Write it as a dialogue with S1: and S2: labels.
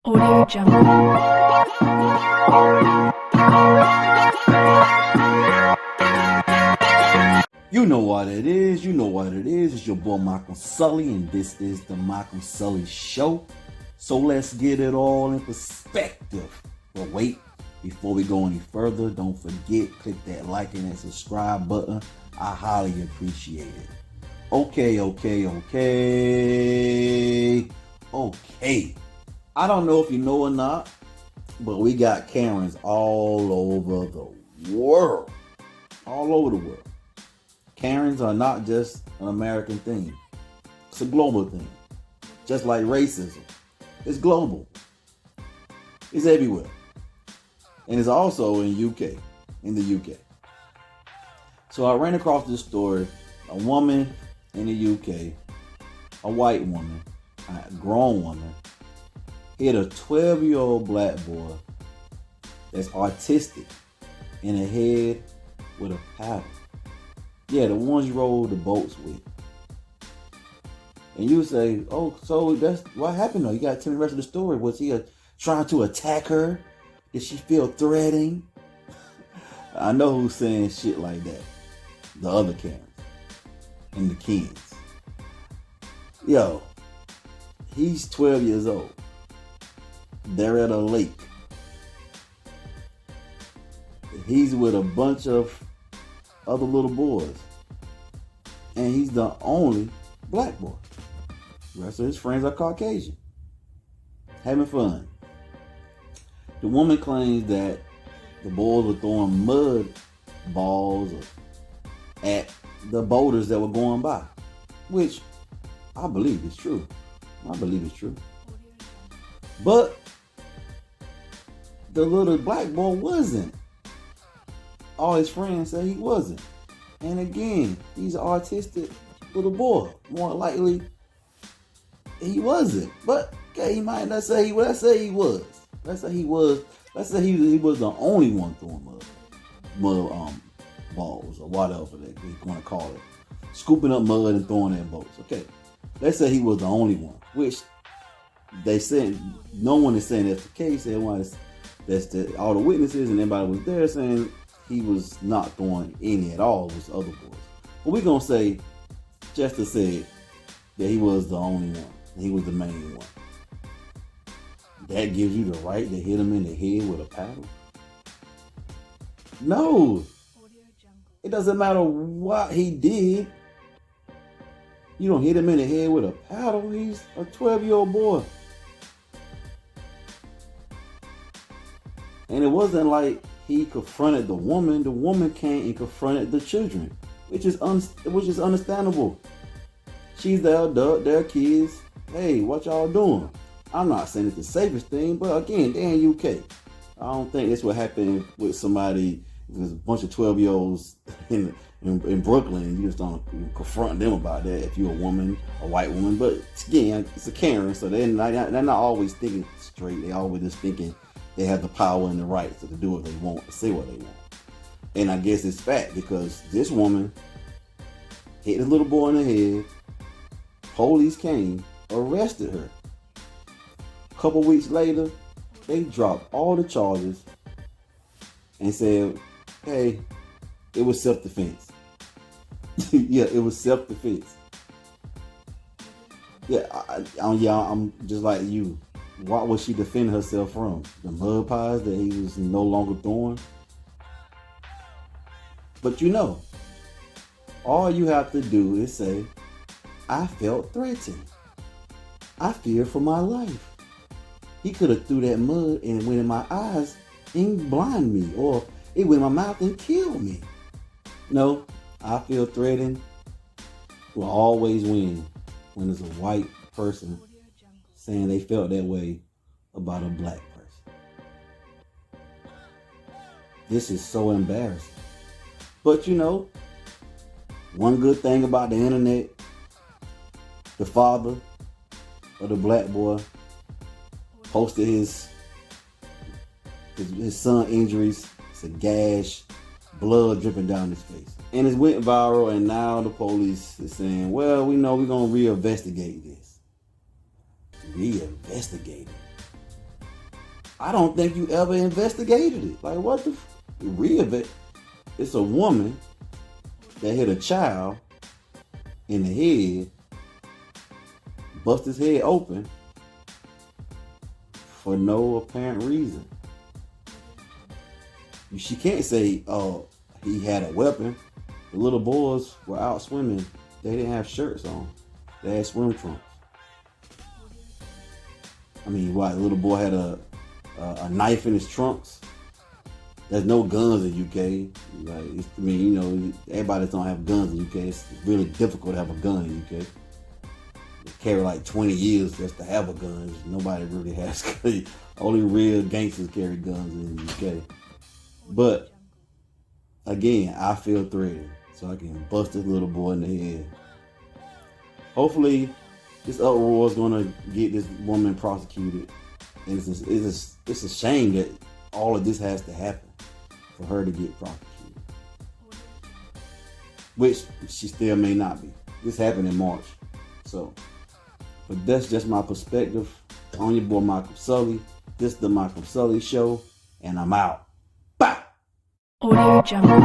S1: Audio Jungle.
S2: You know what it is. You know what it is. It's your boy Malcolm Sully, and this is the Malcolm Sully Show. So let's get it all in perspective. But wait, before we go any further, don't forget, click that like and that subscribe button. I highly appreciate it. Okay. I don't know if you know or not, but we got Karens all over the world. All over the world. Karens are not just an American thing. It's a global thing. Just like racism. It's global. It's everywhere. And it's also in the UK. So I ran across this story. A woman in the UK, a white woman, a grown woman, hit a 12-year-old black boy that's autistic in the head with a paddle. Yeah, the ones you roll the boats with. And you say, oh, so that's what happened though. You got to tell me the rest of the story. Was he trying to attack her? Did she feel threatening? I know who's saying shit like that. The other Karens and the kids. Yo, he's 12 years old. They're at a lake. He's with a bunch of other little boys. And he's the only black boy. The rest of his friends are Caucasian. Having fun. The woman claims that the boys were throwing mud balls at the boaters that were going by. Which I believe is true. But the little black boy wasn't. All his friends say he wasn't. And again, he's an autistic little boy. More likely, he wasn't. But okay, he might not say he was. Let's say he was. Let's say he was the only one throwing mud balls or whatever they want to call it. Scooping up mud and throwing it in boats. Okay. Let's say he was the only one. Which they said no one is saying that's the case. All the witnesses and everybody was there saying he was not throwing any at all. It was other boys. But we're going to say, Chester said that he was the only one. He was the main one. That gives you the right to hit him in the head with a paddle? No. It doesn't matter what he did. You don't hit him in the head with a paddle. He's a 12-year-old boy. And it wasn't like he confronted the woman. The woman came and confronted the children, which is understandable. She's the adult, they're kids. Hey, what y'all doing? I'm not saying it's the safest thing, but again, they're in UK. I don't think that's what happened with somebody. There's a bunch of 12-year-olds in Brooklyn. You just don't confront them about that if you're a woman, a white woman. But again, it's a Karen, so they're not always thinking straight. They're always just thinking they have the power and the right to do what they want, to say what they want. And I guess it's fact because this woman hit the little boy in the head. Police came, arrested her. A couple weeks later, they dropped all the charges and said, hey, it was self-defense. Yeah, it was self-defense. Yeah, I'm just like you. What was she defending herself from? The mud pies that he was no longer throwing? But all you have to do is say, I felt threatened. I feared for my life. He could have threw that mud and it went in my eyes and blind me, or it went in my mouth and killed me. No, I feel threatened will always win when there's a white person saying they felt that way about a black person. This is so embarrassing. But one good thing about the internet, the father of the black boy posted his son injuries. It's a gash, blood dripping down his face. And it went viral, and now the police is saying, well, we know we're going to reinvestigate this. Reinvestigate it. I don't think you ever investigated it. Like, what the real of it? It's a woman that hit a child in the head, bust his head open for no apparent reason. She can't say, oh, he had a weapon. The little boys were out swimming. They didn't have shirts on. They had swim trunks. I mean, what? The little boy had a knife in his trunks. There's no guns in UK. Like, I mean, you know, everybody don't have guns in UK. It's really difficult to have a gun in UK. It carry like 20 years just to have a gun. Nobody really has. Only real gangsters carry guns in the UK. But again, I feel threatened, so I can bust this little boy in the head. Hopefully, this uproar is gonna get this woman prosecuted. And it's a shame that all of this has to happen for her to get prosecuted, which she still may not be. This happened in March, so. But that's just my perspective on your boy Michael Sully. This is the Michael Sully Show, and I'm out. Bye.
S1: Audio Jungle.